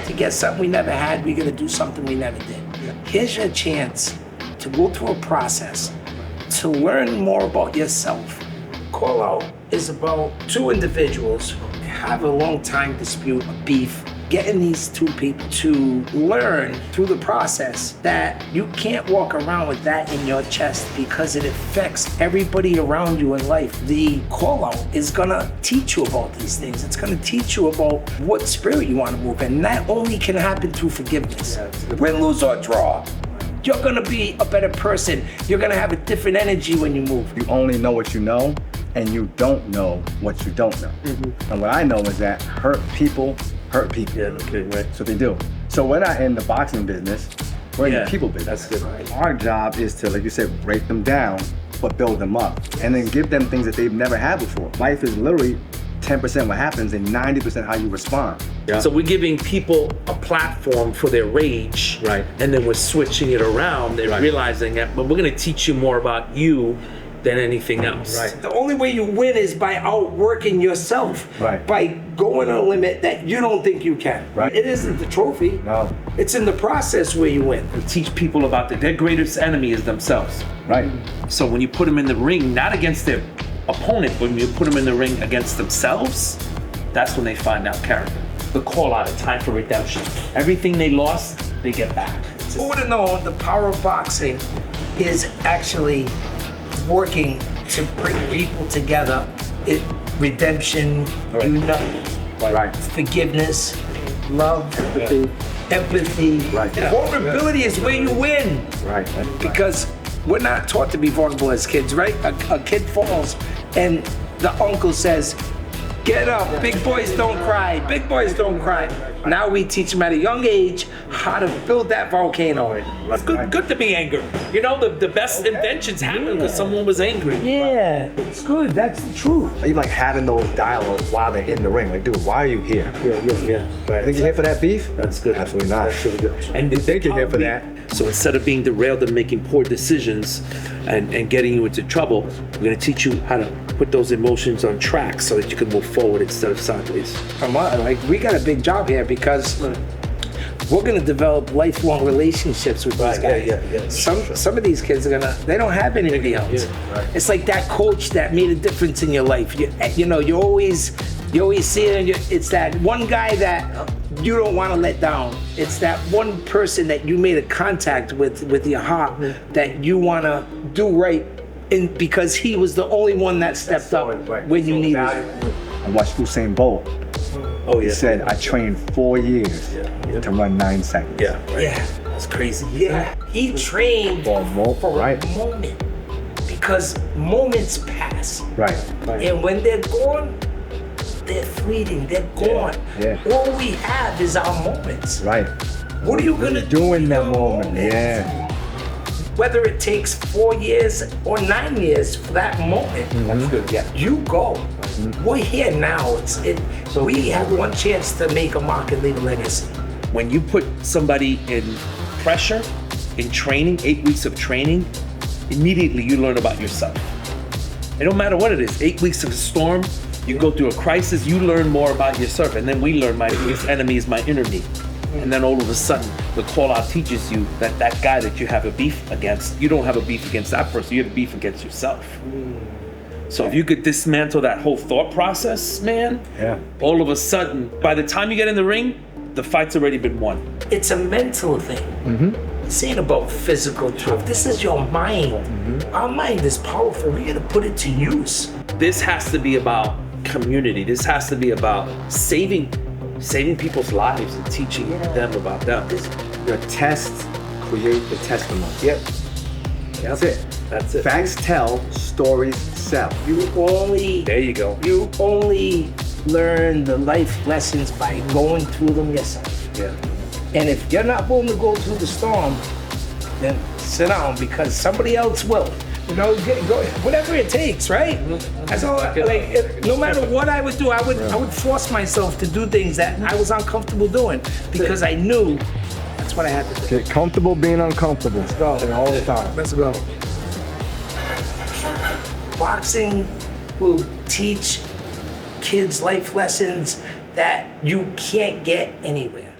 to get something we never had, we're gonna do something we never did. Here's your chance to go through a process, to learn more about yourself. Call Out is about two individuals who have a long time dispute, a beef, getting these two people to learn through the process that you can't walk around with that in your chest because it affects everybody around you in life. The Call Out is gonna teach you about these things. It's gonna teach you about what spirit you wanna move in. And that only can happen through forgiveness. Win, lose, or draw. You're gonna be a better person. You're gonna have a different energy when you move. You only know what you know, and you don't know what you don't know. And what I know is that hurt people hurt people. Yeah, okay, right. So they do. So we're not in the boxing business, we're in the people business. That's good. Our job is to, like you said, break them down, but build them up. And then give them things that they've never had before. Life is literally 10% what happens and 90% how you respond. Yeah. So we're giving people a platform for their rage, Right. and then we're switching it around and realizing that, but we're gonna teach you more about you than anything else. Right. The only way you win is by outworking yourself. Right. By going a limit that you don't think you can. Right. It isn't the trophy. No. It's in the process where you win. We teach people about their greatest enemy is themselves. Right. So when you put them in the ring, not against their opponent, but when you put them in the ring against themselves, that's when they find out character. The Call Out, a time for redemption. Everything they lost, they get back. Who would have known the power of boxing is actually working to bring people together? Redemption, Right. forgiveness, love, empathy. Right. Vulnerability is where you win. Right. Because we're not taught to be vulnerable as kids, right? A kid falls and the uncle says, get up, big boys don't cry, big boys don't cry. Now we teach them at a young age how to build that volcano. It's good to be angry. You know, the best inventions happen because someone was angry. Yeah, it's good, that's the truth. Even like having those dialogues while they're in the ring. Like, dude, why are you here? Yeah. Right. Think you're here for that beef? That's good. Absolutely not. That's really good. And You think you're here for that? So instead of being derailed and making poor decisions and getting you into trouble, we're gonna teach you how to put those emotions on track so that you can move forward instead of sideways. We got a big job here because we're gonna develop lifelong relationships with these guys. Yeah. Some of these kids they don't have anybody else. It's like that coach that made a difference in your life. You always see it. It's that one guy that you don't want to let down. It's that one person that you made a contact with your heart that you want to do right, because he was the only one that stepped up when you needed it. I watched Usain Bolt. Oh, He yeah. said, I trained 4 years to run 9 seconds. Yeah. Right. Yeah, That's crazy. yeah. He trained For a moment, right? a moment because moments pass. Right. And when they're gone, they're fleeting, they're gone. Yeah. All we have is our moments. Right. What are you gonna do Doing with that your moment. moments? Yeah. Whether it takes 4 years or 9 years for that moment, That's good. Yeah. you go. We're here now. We have one chance to make a mark and leave a legacy. When you put somebody in pressure, in training, 8 weeks of training, immediately you learn about yourself. It don't matter what it is, 8 weeks of a storm, you go through a crisis, you learn more about yourself. And then we learn my biggest enemy is my inner me. And then all of a sudden, the Call Out teaches you that that guy that you have a beef against, you don't have a beef against that person, you have a beef against yourself. So if you could dismantle that whole thought process, man, Yeah. all of a sudden, by the time you get in the ring, the fight's already been won. It's a mental thing. This ain't about physical truth. This is your mind. Our mind is powerful. We gotta put it to use. This has to be about community. This has to be about saving people's lives and teaching them about them. Your tests create the testimony. Yep. That's it. That's it. Facts tell, stories sell. There you go. You only learn the life lessons by going through them yourself. Yeah. And if you're not willing to go through the storm, then sit down because somebody else will. Go, whatever it takes, right? That's all. No matter what I would do, I would force myself to do things that I was uncomfortable doing because I knew that's what I had to do. Get comfortable being uncomfortable. Let's go. All the time. Let's go. Boxing will teach kids life lessons that you can't get anywhere.